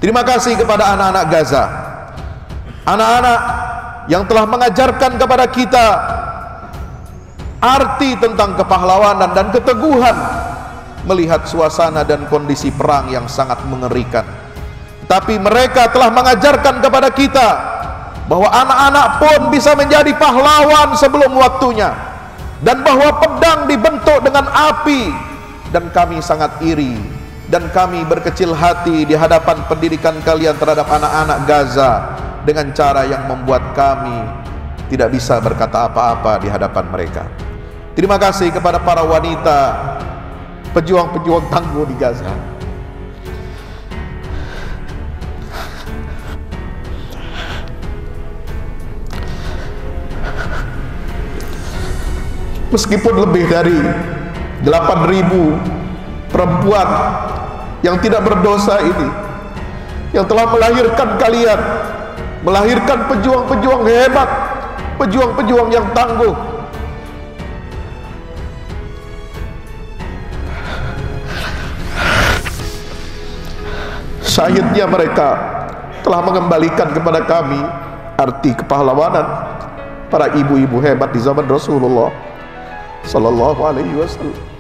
Terima kasih kepada anak-anak Gaza, anak-anak yang telah mengajarkan kepada kita arti tentang kepahlawanan dan keteguhan melihat suasana dan kondisi perang yang sangat mengerikan. Tapi mereka telah mengajarkan kepada kita bahwa anak-anak pun bisa menjadi pahlawan sebelum waktunya, dan bahwa pedang dibentuk dengan api. Dan kami sangat iri dan kami berkecil hati di hadapan pendidikan kalian terhadap anak-anak Gaza, dengan cara yang membuat kami tidak bisa berkata apa-apa di hadapan mereka. Terima kasih kepada para wanita pejuang-pejuang tangguh di Gaza. Meskipun lebih dari 8.000 perempuan yang tidak berdosa ini, yang telah melahirkan kalian, melahirkan pejuang-pejuang hebat, pejuang-pejuang yang tangguh, syahidnya mereka telah mengembalikan kepada kami arti kepahlawanan para ibu-ibu hebat di zaman Rasulullah Sallallahu Alaihi Wasallam.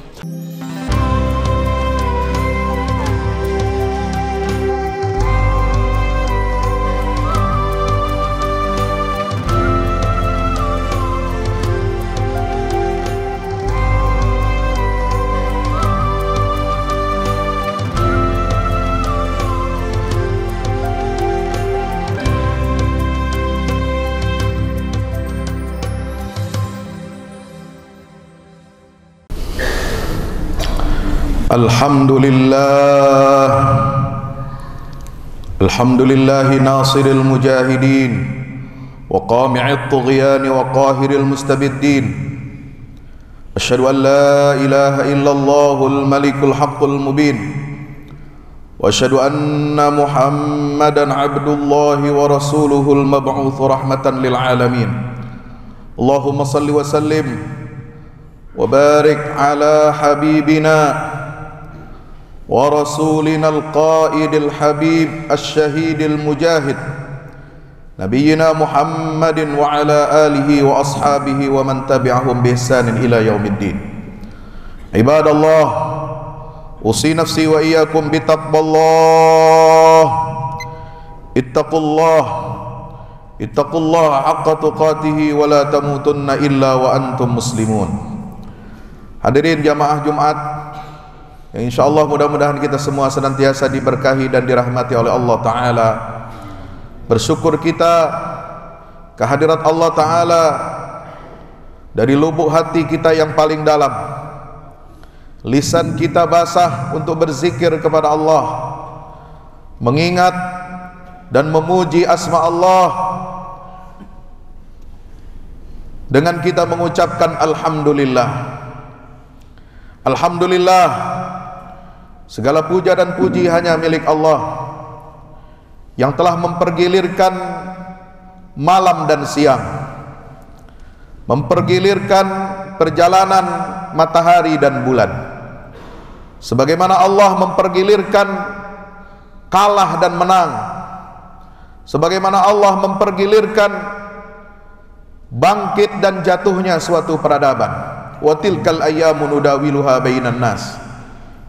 Alhamdulillah, alhamdulillahi nasiril mujahidin wa qami'it tughyan wa qahiril mustabiddin. Asyhadu an la ilaha illallahul malikul haqqul mubin wa asyhadu anna Muhammadan abdullahi wa rasuluhul mab'uts rahmatan lil alamin. Allahumma salli wa sallim wa barik ala habibina wa rasulina al-qaidil habib asy-syahidil mujahid nabiyyina Muhammadin wa ala alihi wa ashabihi wa man tabi'ahum bi ihsanin ila yaumiddin. Ibadallah, usi nafsi wa iyyakum bi taqwallah. Ittaqullaha haqqa tuqatih wa la tamutunna illa wa antum muslimun. Hadirin jamaah Jumat yang insyaallah mudah-mudahan kita semua senantiasa diberkahi dan dirahmati oleh Allah Ta'ala. Bersyukur kita kehadirat Allah Ta'ala dari lubuk hati kita yang paling dalam. Lisan kita basah untuk berzikir kepada Allah, mengingat dan memuji asma Allah, dengan kita mengucapkan Alhamdulillah. Alhamdulillah, segala puja dan puji hanya milik Allah yang telah mempergilirkan malam dan siang, mempergilirkan perjalanan matahari dan bulan. Sebagaimana Allah mempergilirkan kalah dan menang, sebagaimana Allah mempergilirkan bangkit dan jatuhnya suatu peradaban. Wa tilkal ayyamu nudawiluha bainan nas.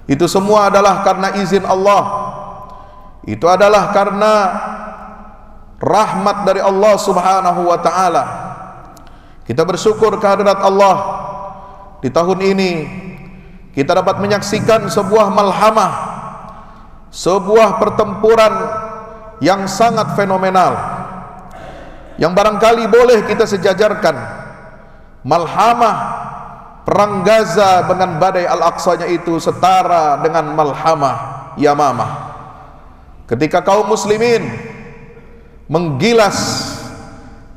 Itu semua adalah karena izin Allah. Itu adalah karena rahmat dari Allah Subhanahu wa taala. Kita bersyukur kehadirat Allah. Di tahun ini kita dapat menyaksikan sebuah malhamah, sebuah pertempuran yang sangat fenomenal, yang barangkali boleh kita sejajarkan. Malhamah perang Gaza dengan badai Al-Aqsanya itu setara dengan malhamah Yamamah, ketika kaum muslimin menggilas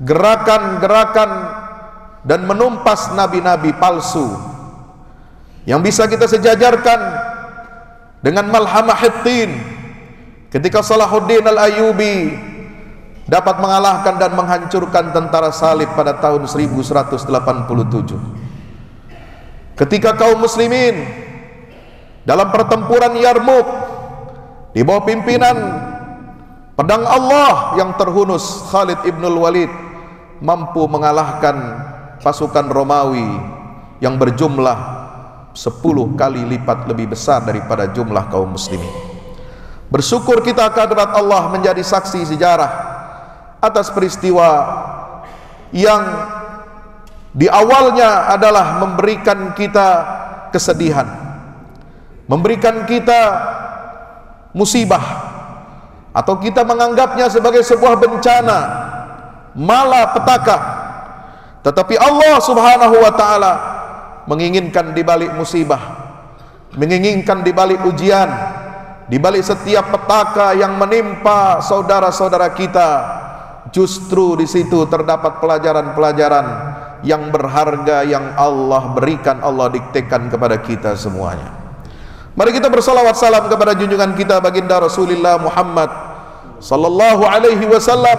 gerakan-gerakan dan menumpas nabi-nabi palsu, yang bisa kita sejajarkan dengan malhamah Hittin, ketika Salahuddin Al-Ayyubi dapat mengalahkan dan menghancurkan tentara salib pada tahun 1187. Ketika kaum muslimin dalam pertempuran Yarmuk di bawah pimpinan Pedang Allah yang terhunus Khalid ibnul Walid mampu mengalahkan pasukan Romawi yang berjumlah 10 kali lipat lebih besar daripada jumlah kaum muslimin. Bersyukur kita kehadirat Allah menjadi saksi sejarah atas peristiwa yang di awalnya adalah memberikan kita kesedihan, memberikan kita musibah, atau kita menganggapnya sebagai sebuah bencana, malapetaka. Tetapi Allah Subhanahu wa taala menginginkan di balik musibah, menginginkan di balik ujian, di balik setiap petaka yang menimpa saudara-saudara kita, justru di situ terdapat pelajaran-pelajaran yang berharga yang Allah berikan, Allah diktekan kepada kita semuanya. Mari kita bersalawat salam kepada junjungan kita baginda Rasulullah Muhammad sallallahu alaihi wasallam,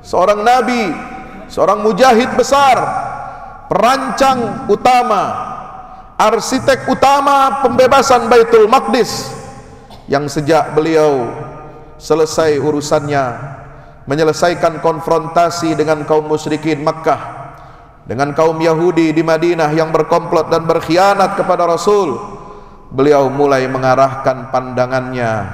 seorang nabi, seorang mujahid besar, perancang utama, arsitek utama pembebasan Baitul Maqdis, yang sejak beliau selesai urusannya menyelesaikan konfrontasi dengan kaum musyrikin Makkah, dengan kaum Yahudi di Madinah yang berkomplot dan berkhianat kepada Rasul, beliau mulai mengarahkan pandangannya,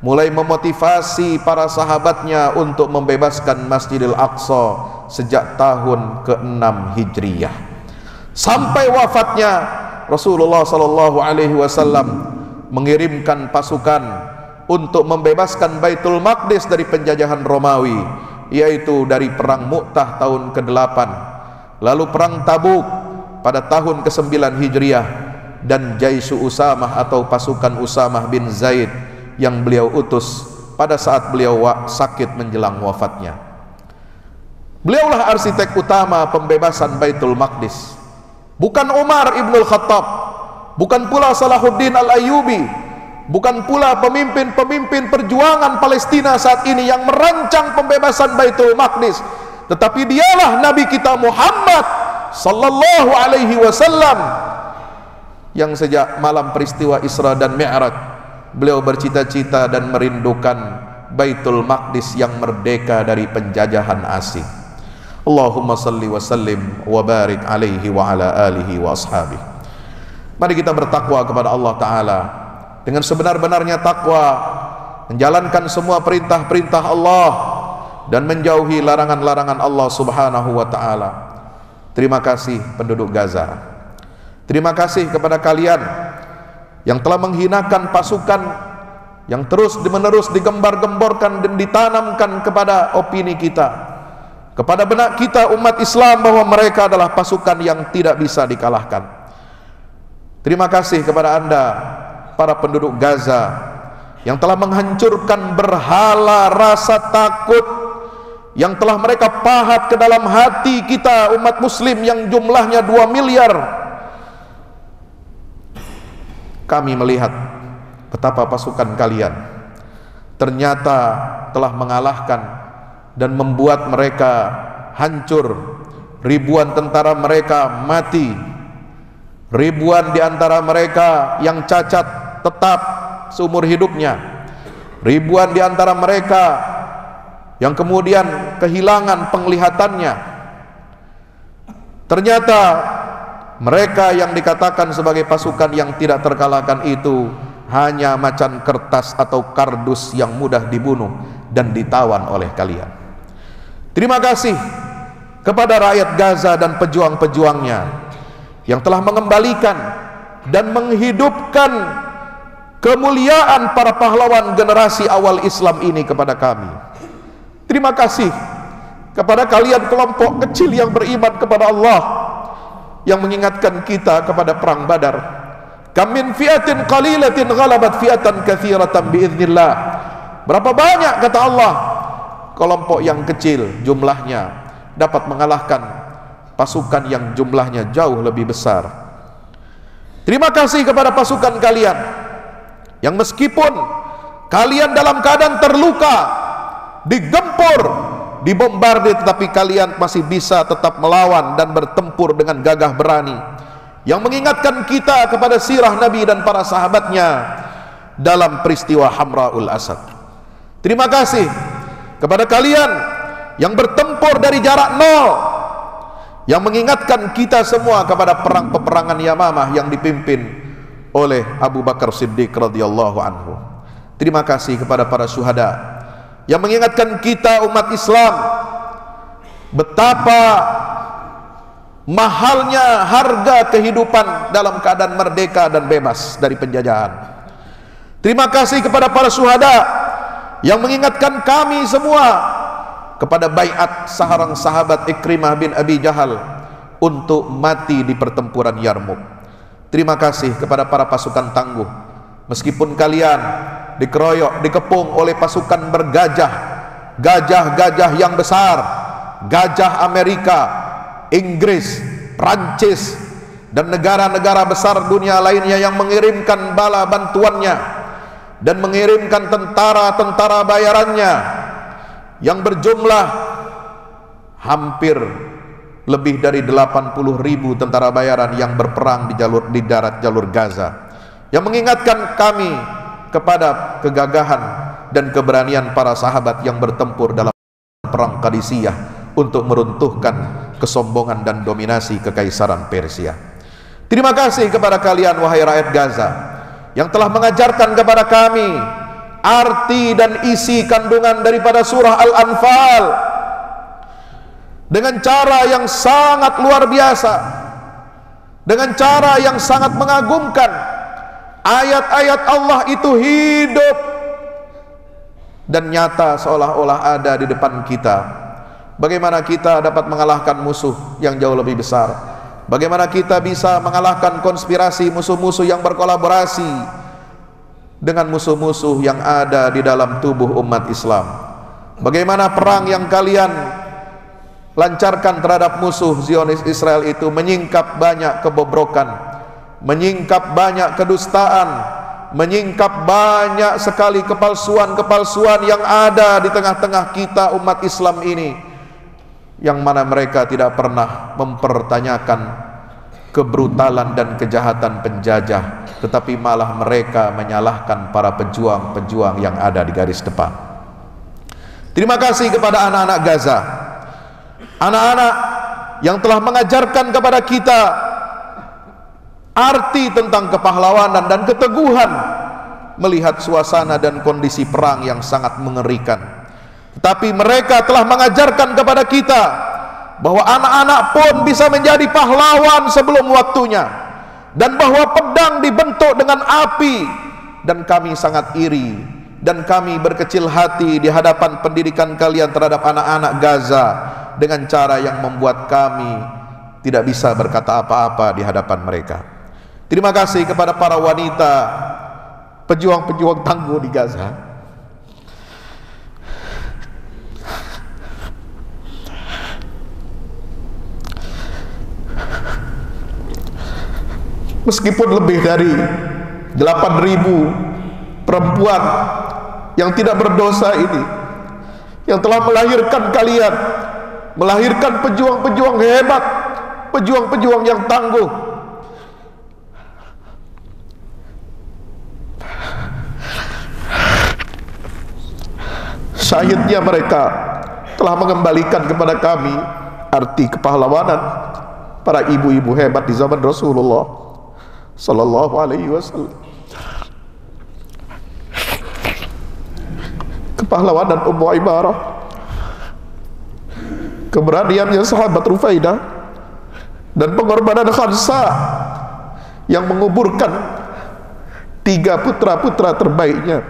mulai memotivasi para sahabatnya untuk membebaskan Masjidil Aqsa sejak tahun ke-6 Hijriyah. Sampai wafatnya Rasulullah sallallahu alaihi wasallam mengirimkan pasukan untuk membebaskan Baitul Maqdis dari penjajahan Romawi, yaitu dari perang Mu'tah tahun ke-8, lalu perang Tabuk pada tahun ke-9 Hijriyah, dan Jaisu Usamah atau pasukan Usamah bin Zaid yang beliau utus pada saat beliau sakit menjelang wafatnya. Beliaulah arsitek utama pembebasan Baitul Maqdis, bukan Umar ibnul Khattab, bukan pula Salahuddin al-Ayyubi, bukan pula pemimpin-pemimpin perjuangan Palestina saat ini yang merancang pembebasan Baitul Maqdis, tetapi dialah Nabi kita Muhammad sallallahu alaihi wasallam yang sejak malam peristiwa Isra dan Mi'raj beliau bercita-cita dan merindukan Baitul Maqdis yang merdeka dari penjajahan asing. Allahumma salli wa sallim wa barik alaihi wa ala alihi wa ashabihi. Mari kita bertakwa kepada Allah Ta'ala dengan sebenar-benarnya takwa, menjalankan semua perintah-perintah Allah dan menjauhi larangan-larangan Allah Subhanahu wa Ta'ala. Terima kasih penduduk Gaza, terima kasih kepada kalian yang telah menghinakan pasukan yang terus-menerus digembar-gemborkan dan ditanamkan kepada opini kita, kepada benak kita umat Islam, bahwa mereka adalah pasukan yang tidak bisa dikalahkan. Terima kasih kepada Anda para penduduk Gaza yang telah menghancurkan berhala rasa takut yang telah mereka pahat ke dalam hati kita umat muslim yang jumlahnya 2 miliar. Kami melihat betapa pasukan kalian ternyata telah mengalahkan dan membuat mereka hancur. Ribuan tentara mereka mati, ribuan di antara mereka yang cacat tetap seumur hidupnya, ribuan di antara mereka yang kemudian kehilangan penglihatannya. Ternyata mereka yang dikatakan sebagai pasukan yang tidak terkalahkan itu hanya macan kertas atau kardus yang mudah dibunuh dan ditawan oleh kalian. Terima kasih kepada rakyat Gaza dan pejuang-pejuangnya yang telah mengembalikan dan menghidupkan kemuliaan para pahlawan generasi awal Islam ini kepada kami. Terima kasih kepada kalian kelompok kecil yang beriman kepada Allah, yang mengingatkan kita kepada perang Badar. Kam min fi'atin qalilatin ghalabat fi'atan katsiratan biiznillah. Berapa banyak, kata Allah, kelompok yang kecil jumlahnya dapat mengalahkan pasukan yang jumlahnya jauh lebih besar. Terima kasih kepada pasukan kalian yang meskipun kalian dalam keadaan terluka, digempur, dibombardir, tetapi kalian masih bisa tetap melawan dan bertempur dengan gagah berani, yang mengingatkan kita kepada sirah Nabi dan para sahabatnya dalam peristiwa Hamraul Asad. Terima kasih kepada kalian yang bertempur dari jarak nol, yang mengingatkan kita semua kepada perang peperangan Yamamah yang dipimpin oleh Abu Bakar Siddiq radhiyallahu anhu. Terima kasih kepada para syuhada yang mengingatkan kita umat Islam betapa mahalnya harga kehidupan dalam keadaan merdeka dan bebas dari penjajahan. Terima kasih kepada para syuhada yang mengingatkan kami semua kepada baiat seorang sahabat Ikrimah bin Abi Jahal untuk mati di pertempuran Yarmuk. Terima kasih kepada para pasukan tangguh, meskipun kalian dikeroyok, dikepung oleh pasukan bergajah, gajah-gajah yang besar, gajah Amerika, Inggris, Prancis, dan negara-negara besar dunia lainnya yang mengirimkan bala bantuannya dan mengirimkan tentara-tentara bayarannya yang berjumlah hampir lebih dari 80.000 tentara bayaran yang berperang di darat jalur Gaza, yang mengingatkan kami kepada kegagahan dan keberanian para sahabat yang bertempur dalam perang Qadisiyah untuk meruntuhkan kesombongan dan dominasi kekaisaran Persia. Terima kasih kepada kalian wahai rakyat Gaza yang telah mengajarkan kepada kami arti dan isi kandungan daripada surah Al-Anfal dengan cara yang sangat luar biasa, dengan cara yang sangat mengagumkan. Ayat-ayat Allah itu hidup dan nyata seolah-olah ada di depan kita. Bagaimana kita dapat mengalahkan musuh yang jauh lebih besar? Bagaimana kita bisa mengalahkan konspirasi musuh-musuh yang berkolaborasi dengan musuh-musuh yang ada di dalam tubuh umat Islam? Bagaimana perang yang kalian lancarkan terhadap musuh Zionis Israel itu menyingkap banyak kebobrokan, menyingkap banyak kedustaan, menyingkap banyak sekali kepalsuan-kepalsuan yang ada di tengah-tengah kita umat Islam ini, yang mana mereka tidak pernah mempertanyakan kebrutalan dan kejahatan penjajah, tetapi malah mereka menyalahkan para pejuang-pejuang yang ada di garis depan. Terima kasih kepada anak-anak Gaza, anak-anak yang telah mengajarkan kepada kita arti tentang kepahlawanan dan keteguhan melihat suasana dan kondisi perang yang sangat mengerikan. Tetapi mereka telah mengajarkan kepada kita bahwa anak-anak pun bisa menjadi pahlawan sebelum waktunya, dan bahwa pedang dibentuk dengan api. Dan kami sangat iri dan kami berkecil hati di hadapan pendidikan kalian terhadap anak-anak Gaza dengan cara yang membuat kami tidak bisa berkata apa-apa di hadapan mereka. Terima kasih kepada para wanita pejuang-pejuang tangguh di Gaza. Meskipun lebih dari 8.000 perempuan yang tidak berdosa ini, yang telah melahirkan kalian, melahirkan pejuang-pejuang hebat, pejuang-pejuang yang tangguh, syahidnya mereka telah mengembalikan kepada kami arti kepahlawanan para ibu-ibu hebat di zaman Rasulullah Sallallahu Alaihi Wasallam. Kepahlawanan Ummu Ibarah, keberaniannya sahabat Rufaidah, dan pengorbanan Khansa yang menguburkan 3 putra-putra terbaiknya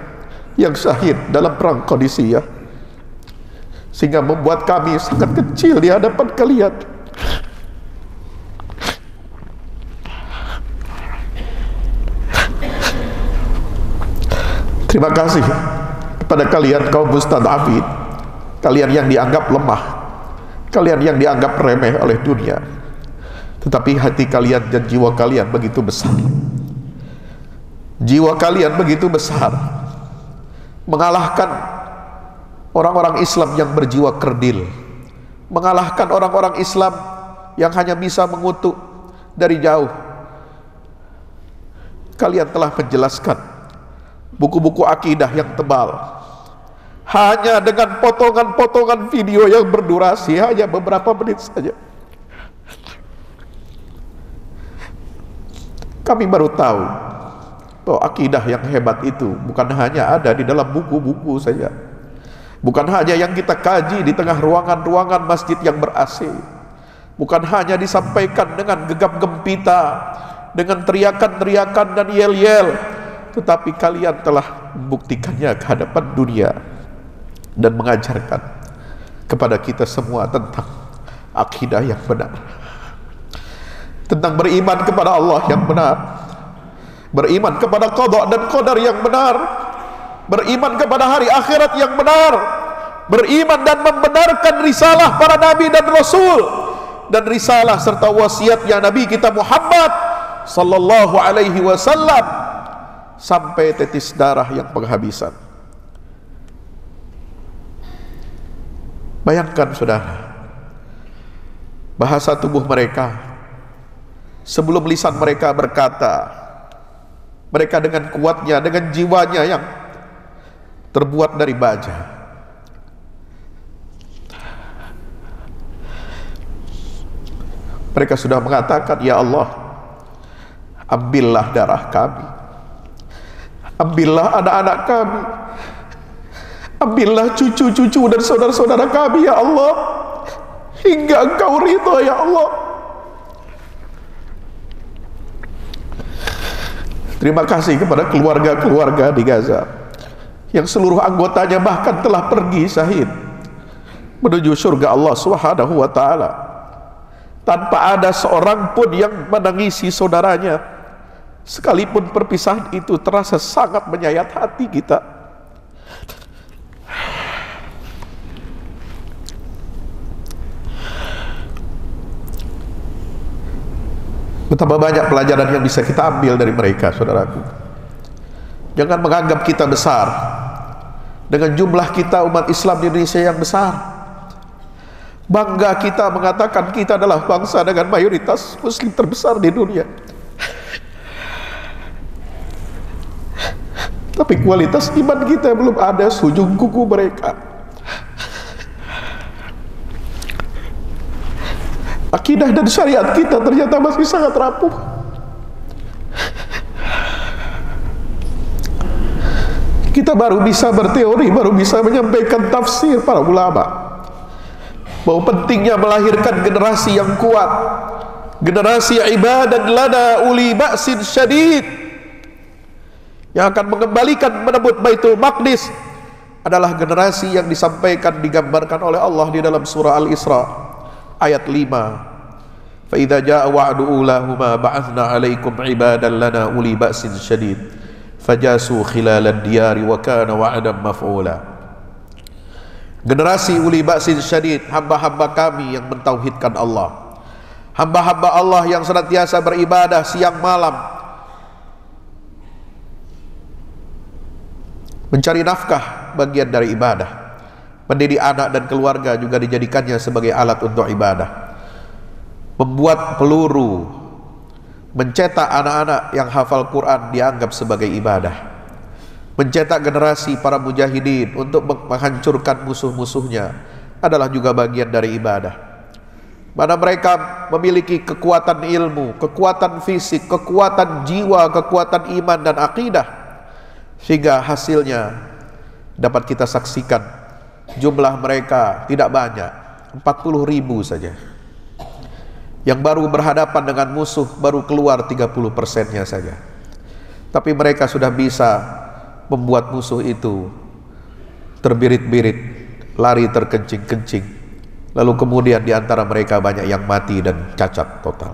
yang syahid dalam perang Qadisiyah, sehingga membuat kami sangat kecil di hadapan kalian. Terima kasih kepada kalian kaum mustad'afin, kalian yang dianggap lemah, kalian yang dianggap remeh oleh dunia, tetapi hati kalian dan jiwa kalian begitu besar. Jiwa kalian begitu besar, mengalahkan orang-orang Islam yang berjiwa kerdil, mengalahkan orang-orang Islam yang hanya bisa mengutuk dari jauh. Kalian telah menjelaskan buku-buku akidah yang tebal, hanya dengan potongan-potongan video yang berdurasi hanya beberapa menit saja. Kami baru tahu bahwa akidah yang hebat itu bukan hanya ada di dalam buku-buku saja, bukan hanya yang kita kaji di tengah ruangan-ruangan masjid yang ber-AC, bukan hanya disampaikan dengan gegap gempita, dengan teriakan-teriakan dan yel-yel, tetapi kalian telah membuktikannya ke hadapan dunia dan mengajarkan kepada kita semua tentang akidah yang benar, tentang beriman kepada Allah yang benar, beriman kepada qada dan qadar yang benar, beriman kepada hari akhirat yang benar, beriman dan membenarkan risalah para nabi dan rasul, dan risalah serta wasiatnya Nabi kita Muhammad sallallahu alaihi wasallam sampai tetes darah yang penghabisan. Bayangkan saudara, bahasa tubuh mereka sebelum lisan mereka berkata, mereka dengan kuatnya, dengan jiwanya yang terbuat dari baja, mereka sudah mengatakan, ya Allah, ambillah darah kami, ambillah anak-anak kami, ambillah cucu-cucu dan saudara-saudara kami ya Allah, hingga Engkau ridha ya Allah. Terima kasih kepada keluarga-keluarga di Gaza yang seluruh anggotanya bahkan telah pergi syahid menuju surga Allah Subhanahu wa taala tanpa ada seorang pun yang menangisi saudaranya, sekalipun perpisahan itu terasa sangat menyayat hati kita. Betapa banyak pelajaran yang bisa kita ambil dari mereka, saudaraku. Jangan menganggap kita besar dengan jumlah kita umat Islam di Indonesia yang besar. Bangga kita mengatakan kita adalah bangsa dengan mayoritas muslim terbesar di dunia. Tapi kualitas iman kita belum ada seujung kuku mereka. Akidah dan syariat kita ternyata masih sangat rapuh. Kita baru bisa berteori, baru bisa menyampaikan tafsir para ulama bahwa pentingnya melahirkan generasi yang kuat, generasi ibadat lana uli ba'sin syadid, yang akan mengembalikan menebut Baitul Maqdis adalah generasi yang disampaikan, digambarkan oleh Allah di dalam surah Al-Isra ayat 5. Fa idza jaa wa'du ulahuma ba'athna 'alaikum 'ibadan lana uli ba'sin syadid fajasu khilalad diyari wa kana wa'dan maf'ula. Generasi uli ba'sin syadid, hamba-hamba kami yang mentauhidkan Allah, hamba-hamba Allah yang senantiasa beribadah siang malam, mencari nafkah bagian dari ibadah. Mendidik anak dan keluarga juga dijadikannya sebagai alat untuk ibadah. Membuat peluru, mencetak anak-anak yang hafal Quran dianggap sebagai ibadah. Mencetak generasi para mujahidin untuk menghancurkan musuh-musuhnya adalah juga bagian dari ibadah. Mana mereka memiliki kekuatan ilmu, kekuatan fisik, kekuatan jiwa, kekuatan iman dan akidah, sehingga hasilnya dapat kita saksikan. Jumlah mereka tidak banyak, 40.000 saja. Yang baru berhadapan dengan musuh baru keluar 30%-nya saja. Tapi mereka sudah bisa membuat musuh itu terbirit-birit, lari terkencing-kencing. Lalu kemudian di antara mereka banyak yang mati dan cacat total.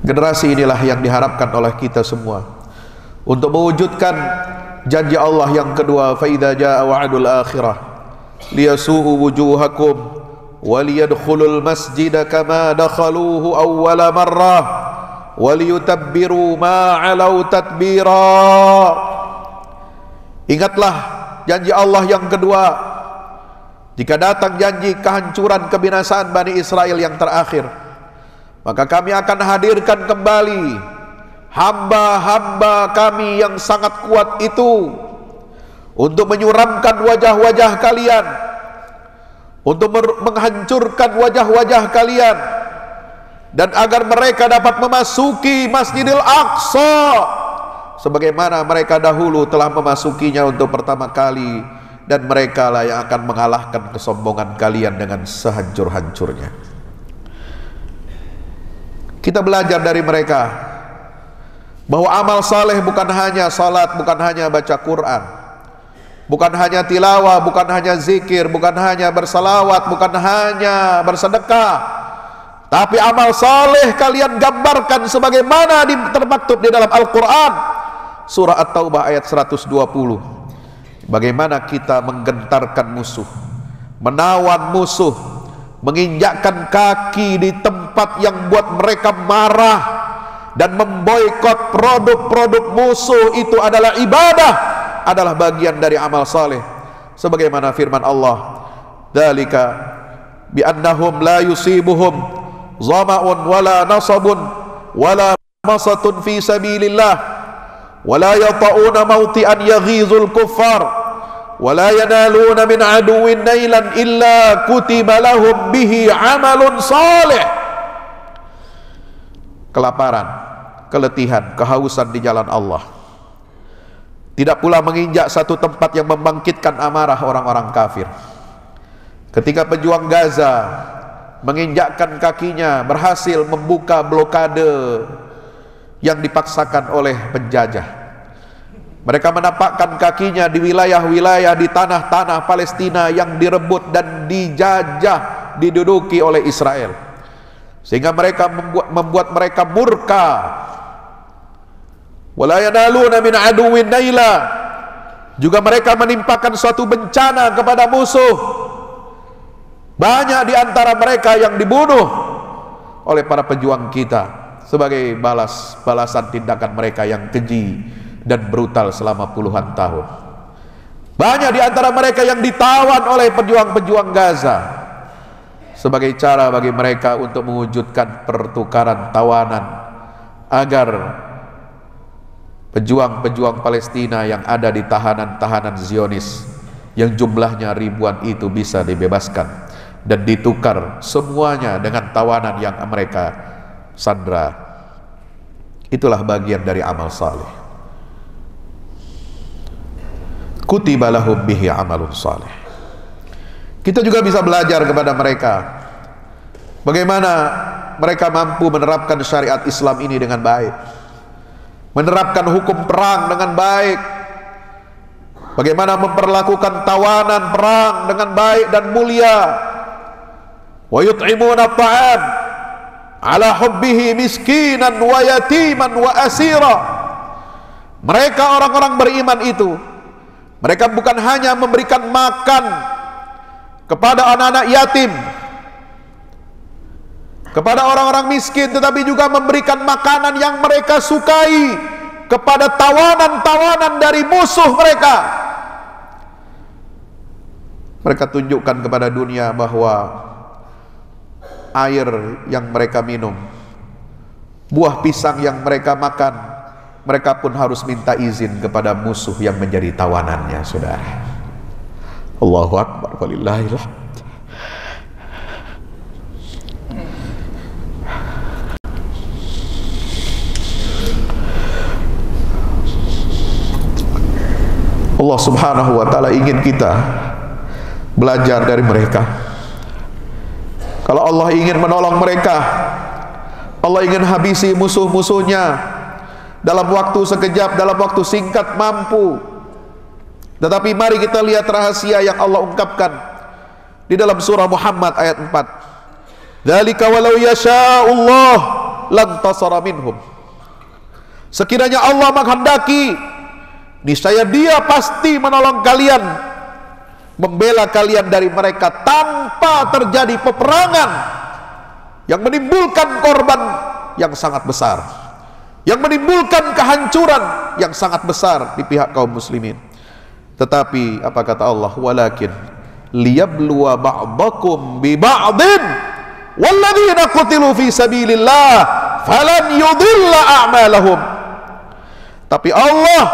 Generasi inilah yang diharapkan oleh kita semua untuk mewujudkan janji Allah yang kedua, fa idza jaa wa'dul akhirah liyasu'u wujuhakum wa liyadkhulul masjida kama dakhaluhu awwala marrah wa liyutabbiru ma 'alau tatbira. Ingatlah janji Allah yang kedua, jika datang janji kehancuran kebinasaan Bani Israel yang terakhir, maka kami akan hadirkan kembali hamba-hamba kami yang sangat kuat itu untuk menyuramkan wajah-wajah kalian, untuk menghancurkan wajah-wajah kalian, dan agar mereka dapat memasuki Masjidil Aqsa sebagaimana mereka dahulu telah memasukinya untuk pertama kali, dan mereka lah yang akan mengalahkan kesombongan kalian dengan sehancur-hancurnya. Kita belajar dari mereka bahwa amal saleh bukan hanya salat, bukan hanya baca Quran, bukan hanya tilawah, bukan hanya zikir, bukan hanya bersalawat, bukan hanya bersedekah, tapi amal saleh kalian gambarkan sebagaimana termaktub di dalam Al-Quran surah At-Taubah ayat 120. Bagaimana kita menggentarkan musuh, menawan musuh, menginjakkan kaki di tempat yang buat mereka marah, dan memboikot produk-produk musuh. Itu adalah ibadah, adalah bagian dari amal saleh. Sebagaimana firman Allah, dzalika bi annahum la yusibuhum zama'un wala nasabun wala masatun fi sabilillah wala yata'una mawti'an yaghizul kuffar wala yanaluna min aduwin nailan illa kutiba lahum bihi amalun salih. Kelaparan, keletihan, kehausan di jalan Allah, tidak pula menginjak satu tempat yang membangkitkan amarah orang-orang kafir. Ketika pejuang Gaza menginjakkan kakinya, berhasil membuka blokade yang dipaksakan oleh penjajah, mereka menapakkan kakinya di wilayah-wilayah, di tanah-tanah Palestina yang direbut dan dijajah, diduduki oleh Israel, sehingga mereka membuat mereka murka. Wala yanaluna min aduwin naila, juga mereka menimpakan suatu bencana kepada musuh. Banyak di antara mereka yang dibunuh oleh para pejuang kita sebagai balasan tindakan mereka yang keji dan brutal selama puluhan tahun. Banyak di antara mereka yang ditawan oleh pejuang-pejuang Gaza sebagai cara bagi mereka untuk mewujudkan pertukaran tawanan agar pejuang-pejuang Palestina yang ada di tahanan-tahanan Zionis yang jumlahnya ribuan itu bisa dibebaskan dan ditukar semuanya dengan tawanan yang mereka sandra. Itulah bagian dari amal saleh. Kutiba lahum bihi amalun saleh. Kita juga bisa belajar kepada mereka bagaimana mereka mampu menerapkan syariat Islam ini dengan baik, menerapkan hukum perang dengan baik, bagaimana memperlakukan tawanan perang dengan baik dan mulia. Wa yut'imuna at-ta'am ala hubbihi miskinan wa yatiman wa asira. Mereka orang-orang beriman itu, mereka bukan hanya memberikan makan kepada anak-anak yatim, kepada orang-orang miskin, tetapi juga memberikan makanan yang mereka sukai kepada tawanan-tawanan dari musuh mereka. Mereka tunjukkan kepada dunia bahwa air yang mereka minum, buah pisang yang mereka makan, mereka pun harus minta izin kepada musuh yang menjadi tawanannya, saudara. Allahu Akbar, walillahil hamd. Allah subhanahu wa ta'ala ingin kita belajar dari mereka. Kalau Allah ingin menolong mereka, Allah ingin habisi musuh-musuhnya dalam waktu sekejap, dalam waktu singkat, mampu. Tetapi mari kita lihat rahasia yang Allah ungkapkan di dalam surah Muhammad ayat 4. Dzalika walau yasha'ullah lantasara minhum. Sekiranya Allah menghendaki, niscaya Dia pasti menolong kalian, membela kalian dari mereka tanpa terjadi peperangan yang menimbulkan korban yang sangat besar, yang menimbulkan kehancuran yang sangat besar di pihak kaum muslimin. Tetapi apa kata Allah? Walakin liyabluwa ba'dakum bi ba'din walladzina qutilu fi sabilillah falan yudilla a'malahum. Tapi Allah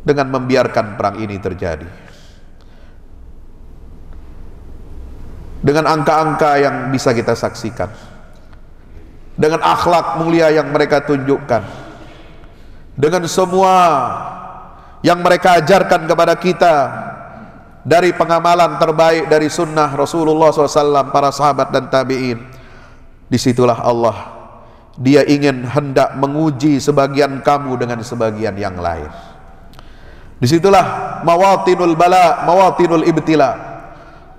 dengan membiarkan perang ini terjadi. Dengan angka-angka yang bisa kita saksikan, dengan akhlak mulia yang mereka tunjukkan, dengan semua yang mereka ajarkan kepada kita dari pengamalan terbaik dari sunnah Rasulullah SAW, para sahabat dan tabi'in. Disitulah Allah, Dia ingin hendak menguji sebagian kamu dengan sebagian yang lain. Disitulah mawatinul bala, mawatinul ibtila.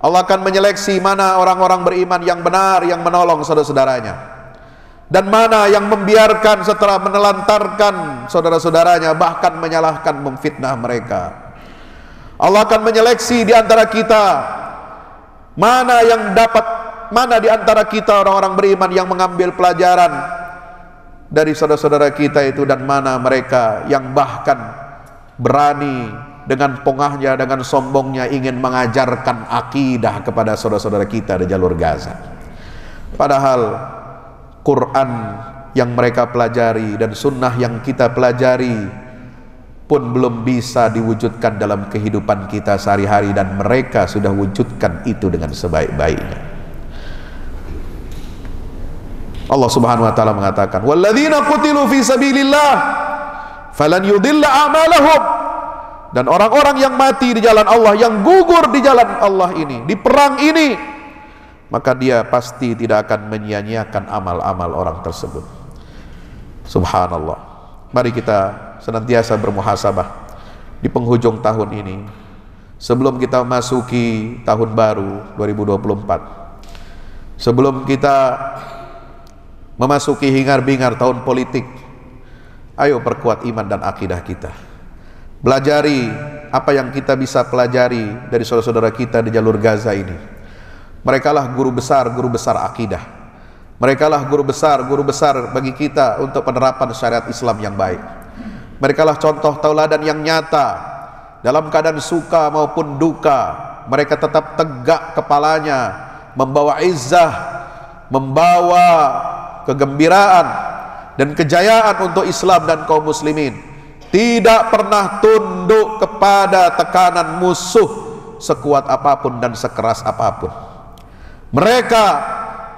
Allah akan menyeleksi mana orang-orang beriman yang benar, yang menolong saudara-saudaranya, dan mana yang membiarkan setelah menelantarkan saudara-saudaranya, bahkan menyalahkan, memfitnah mereka. Allah akan menyeleksi di antara kita mana di antara kita orang-orang beriman yang mengambil pelajaran dari saudara-saudara kita itu, dan mana mereka yang bahkan berani dengan pongahnya, dengan sombongnya ingin mengajarkan akidah kepada saudara-saudara kita di jalur Gaza. Padahal Quran yang mereka pelajari dan sunnah yang kita pelajari pun belum bisa diwujudkan dalam kehidupan kita sehari-hari, dan mereka sudah wujudkan itu dengan sebaik-baiknya. Allah Subhanahu wa taala mengatakan, "Walladzina qutilu fi sabilillah falan yudilla a'malahum." Dan orang-orang yang mati di jalan Allah, yang gugur di jalan Allah ini, di perang ini, maka dia pasti tidak akan menyia-nyiakan amal-amal orang tersebut. Subhanallah. Mari kita senantiasa bermuhasabah di penghujung tahun ini, sebelum kita memasuki tahun baru 2024, sebelum kita memasuki hingar-bingar tahun politik. Ayo perkuat iman dan akidah kita. Belajari apa yang kita bisa pelajari dari saudara-saudara kita di jalur Gaza ini. Mereka lah guru besar akidah. Mereka lah guru besar bagi kita untuk penerapan syariat Islam yang baik. Mereka lah contoh tauladan yang nyata. Dalam keadaan suka maupun duka, mereka tetap tegak kepalanya, membawa izzah, membawa kegembiraan dan kejayaan untuk Islam dan kaum muslimin. Tidak pernah tunduk kepada tekanan musuh sekuat apapun dan sekeras apapun. Mereka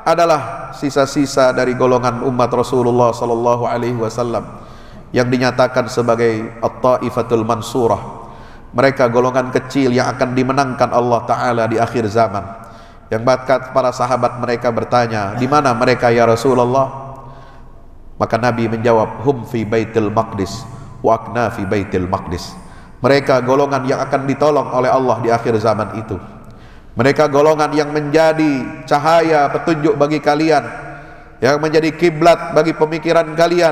adalah sisa-sisa dari golongan umat Rasulullah sallallahu alaihi wasallam yang dinyatakan sebagai at-taifatul mansurah. Mereka golongan kecil yang akan dimenangkan Allah taala di akhir zaman. Yang bahkan para sahabat mereka bertanya, "Di mana mereka ya Rasulullah?" Maka Nabi menjawab, "Hum fi Baitul Maqdis wa akna fi Baitul Maqdis." Mereka golongan yang akan ditolong oleh Allah di akhir zaman itu. Mereka golongan yang menjadi cahaya petunjuk bagi kalian, yang menjadi kiblat bagi pemikiran kalian,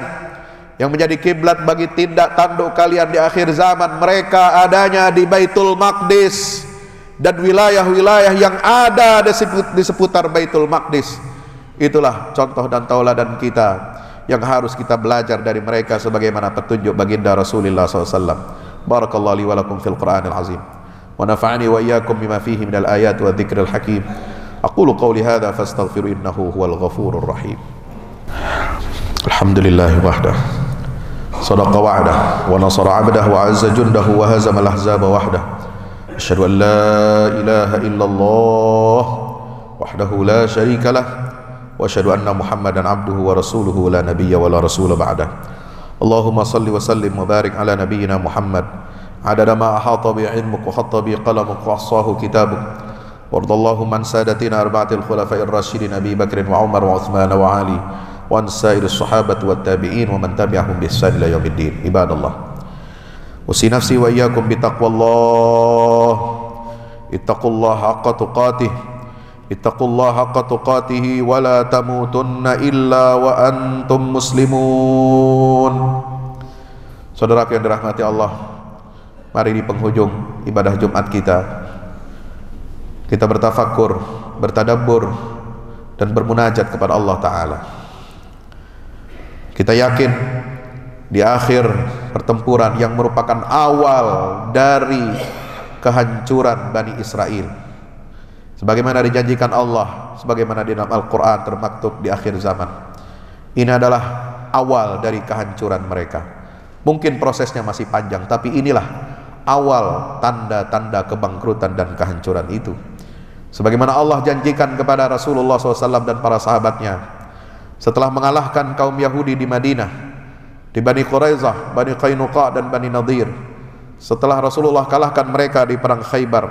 yang menjadi kiblat bagi tindak tanduk kalian di akhir zaman. Mereka adanya di Baitul Maqdis dan wilayah-wilayah yang ada di seputar Baitul Maqdis. Itulah contoh dan tauladan kita yang harus kita belajar dari mereka sebagaimana petunjuk baginda Rasulullah SAW. Barakallahu li wa lakum fil Qur'anil azim wa nafa'ani wa iyyakum bima fihi minal ayati wa dzikril hakim. Aqulu qawli hadza fastaghfiru innahu huwal ghafurur rahim. Alhamdulillah wahdah, sadaqa wa'dah wa nasara 'abdahu wa 'azza jundahu wa hazama al-ahzaba wahdah. Asyhadu an la ilaha illallah wahdahu la syarika lah wa asyhadu anna Muhammadan abduhu wa rasuluhu la nabiyya wa la rasula ba'dah. Allahumma salli wa sallim wa barik ala nabiyyina Muhammad adada ma ahata bi 'ilmuk wa khatta bi qalamuk wa ahsahu kitabuk. Wardallahu man sadatina arba'atil khulafa'ir rasyidin Abi Bakr wa Umar wa Uthman wa Ali wa an sa'iris sahabati wat tabi'in wa man tabi'ahum bi ihsan ila yaumiddin. Ibadallah, usi nafsi wa iyyakum bi taqwallah. Ittaqullaha haqqa tuqatih, ittaqullaha haqqa tuqatih wa la tamutunna illa wa antum muslimun. Saudara yang dirahmati Allah, mari di penghujung ibadah Jumat kita bertafakur, bertadabbur dan bermunajat kepada Allah Ta'ala. Kita yakin di akhir pertempuran yang merupakan awal dari kehancuran Bani Israel, sebagaimana dijanjikan Allah, sebagaimana di dalam Al-Quran termaktub di akhir zaman, ini adalah awal dari kehancuran mereka. Mungkin prosesnya masih panjang, tapi inilah awal tanda-tanda kebangkrutan dan kehancuran itu. Sebagaimana Allah janjikan kepada Rasulullah SAW dan para sahabatnya setelah mengalahkan kaum Yahudi di Madinah, di Bani Quraizah, Bani Qainuqa dan Bani Nadir. Setelah Rasulullah kalahkan mereka di perang Khaybar,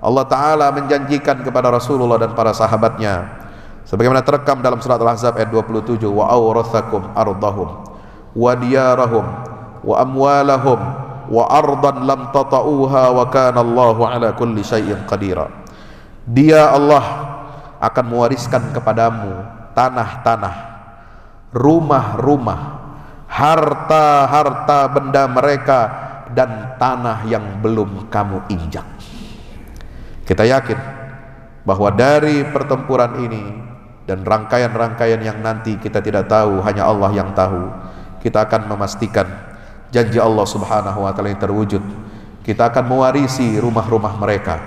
Allah Ta'ala menjanjikan kepada Rasulullah dan para sahabatnya sebagaimana terekam dalam surat Al-Ahzab ayat 27, wa awrathakum ardahum wa diyarahum wa amwalahum wa ardan lam tata'uha wa kana Allahu ala kulli syai'in qadira. Dia Allah akan mewariskan kepadamu tanah-tanah, rumah-rumah, harta-harta benda mereka dan tanah yang belum kamu injak. Kita yakin bahwa dari pertempuran ini dan rangkaian-rangkaian yang nanti kita tidak tahu, hanya Allah yang tahu, kita akan memastikan janji Allah Subhanahu wa Ta'ala yang terwujud. Kita akan mewarisi rumah-rumah mereka,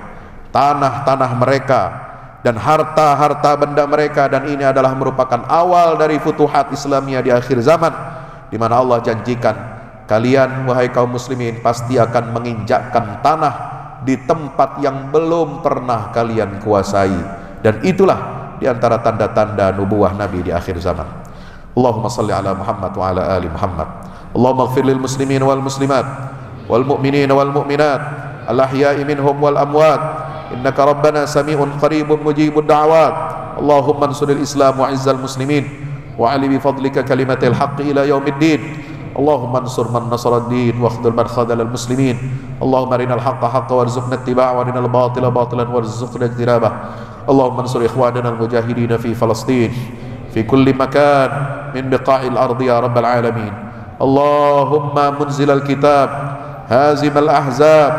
tanah-tanah mereka, dan harta-harta benda mereka. Dan ini adalah merupakan awal dari futuhat Islamiyah di akhir zaman, di mana Allah janjikan, kalian wahai kaum muslimin pasti akan menginjakkan tanah di tempat yang belum pernah kalian kuasai. Dan itulah di antara tanda-tanda nubuwah Nabi di akhir zaman. Allahumma salli ala Muhammad wa ala ali Muhammad. Allahumma ighfir lil muslimin wal muslimat wal mu'minin wal mu'minat al ahya'i minhum wal amwat innaka rabbana sami'un qaribun mujibud da'awat. Allahumma ansuril islam wa izzal muslimin wa ali bi fadlika kalimatil haqqi ila yaumiddin. Allahumma ansur man nasara ad-din wa akhdhul man khadhala al muslimin. Allahumma arinal haqqa haqqan warzuqna ittiba'a wa arinal batila batilan warzuqna ijtinabah. Allahumma ansur ikhwanana al mujahidin fi Falastin fi kulli makan min biqa'il ardi ya rabbal alamin. Allahumma munzil al-kitab hazim al-ahzab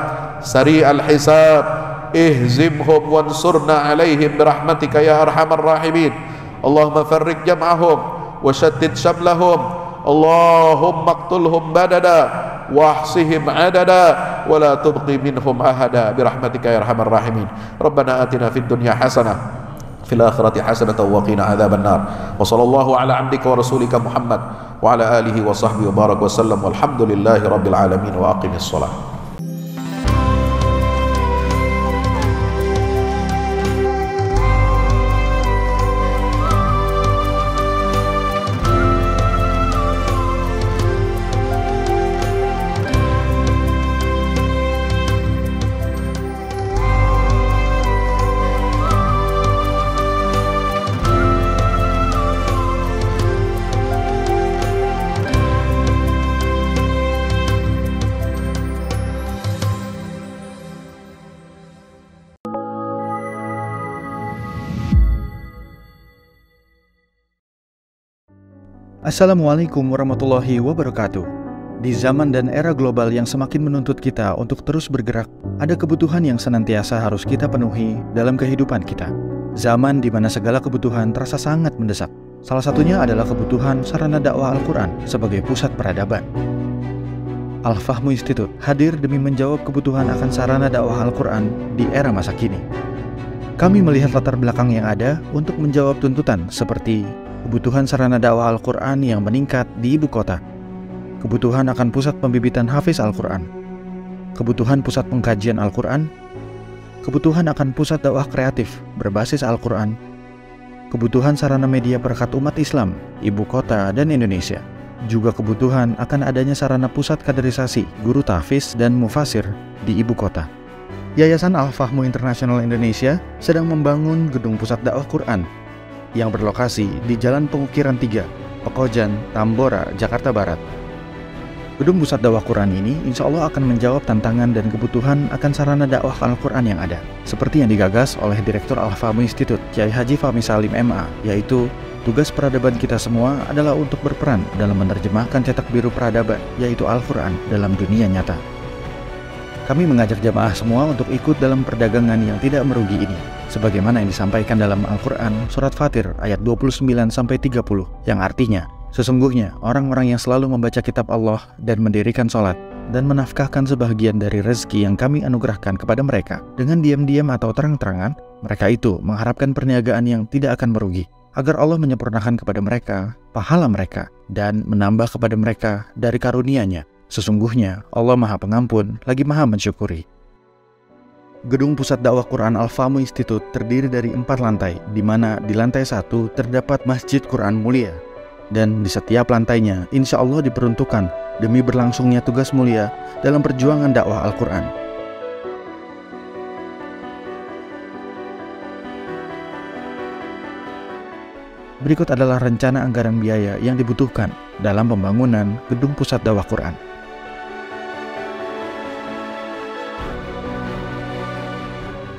sari' al-hisab ihzimhum wansurna alaihim birahmatika ya arhamar rahimin. Allahumma farriq jam'ahum wa shaddid shamlahum. Allahumma qtulhum badada wahsihim adada wa la tubqi minhum ahada birahmatika ya arhamar rahimin. Rabbana atina fid dunya hasanah fil akhirati hasanatan wa qina adzaban nar. Wa sallallahu ala abdika wa rasulika Muhammad wa ala alihi wa sahbihi wa baraka wa sallam walhamdulillahi rabbil alamin wa aqimis shalah. Assalamualaikum warahmatullahi wabarakatuh. Di zaman dan era global yang semakin menuntut kita untuk terus bergerak, ada kebutuhan yang senantiasa harus kita penuhi dalam kehidupan kita. Zaman di mana segala kebutuhan terasa sangat mendesak. Salah satunya adalah kebutuhan sarana dakwah Al-Quran sebagai pusat peradaban. Al-Fahmu Institute hadir demi menjawab kebutuhan akan sarana dakwah Al-Quran di era masa kini. Kami melihat latar belakang yang ada untuk menjawab tuntutan seperti kebutuhan sarana dakwah Al-Quran yang meningkat di ibu kota, kebutuhan akan pusat pembibitan hafiz Al-Quran, kebutuhan pusat pengkajian Al-Quran, kebutuhan akan pusat dakwah kreatif berbasis Al-Quran, kebutuhan sarana media perekat umat Islam, ibu kota dan Indonesia, juga kebutuhan akan adanya sarana pusat kaderisasi guru tahfiz dan mufasir di ibu kota. Yayasan Al-Fahmu International Indonesia sedang membangun gedung pusat dakwah Quran yang berlokasi di Jalan Pengukiran 3, Pekojan, Tambora, Jakarta Barat. Gedung pusat dakwah Quran ini insya Allah akan menjawab tantangan dan kebutuhan akan sarana dakwah Al-Quran yang ada, seperti yang digagas oleh Direktur Al-Fahmu Institute, Kiai Haji Fahmi Salim MA, yaitu tugas peradaban kita semua adalah untuk berperan dalam menerjemahkan cetak biru peradaban, yaitu Al-Quran, dalam dunia nyata. Kami mengajak jamaah semua untuk ikut dalam perdagangan yang tidak merugi ini, sebagaimana yang disampaikan dalam Al-Quran Surat Fatir ayat 29-30, yang artinya, sesungguhnya orang-orang yang selalu membaca kitab Allah dan mendirikan sholat dan menafkahkan sebahagian dari rezeki yang kami anugerahkan kepada mereka dengan diam-diam atau terang-terangan, mereka itu mengharapkan perniagaan yang tidak akan merugi, agar Allah menyempurnakan kepada mereka pahala mereka dan menambah kepada mereka dari karunia-Nya. Sesungguhnya Allah Maha Pengampun lagi Maha Mensyukuri. Gedung Pusat Dakwah Quran Al-Fahmu Institute terdiri dari 4 lantai, di mana di lantai 1 terdapat Masjid Quran Mulia. Dan di setiap lantainya insya Allah diperuntukkan demi berlangsungnya tugas mulia dalam perjuangan dakwah Al-Quran. Berikut adalah rencana anggaran biaya yang dibutuhkan dalam pembangunan Gedung Pusat Dakwah Quran.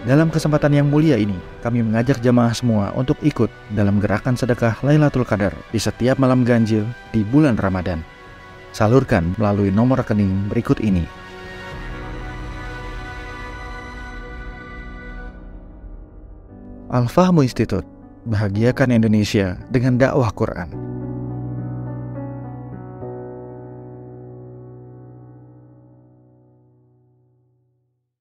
Dalam kesempatan yang mulia ini, kami mengajak jamaah semua untuk ikut dalam gerakan sedekah Lailatul Qadar di setiap malam ganjil di bulan Ramadan. Salurkan melalui nomor rekening berikut ini. Al-Fahmu Institute, bahagiakan Indonesia dengan dakwah Quran.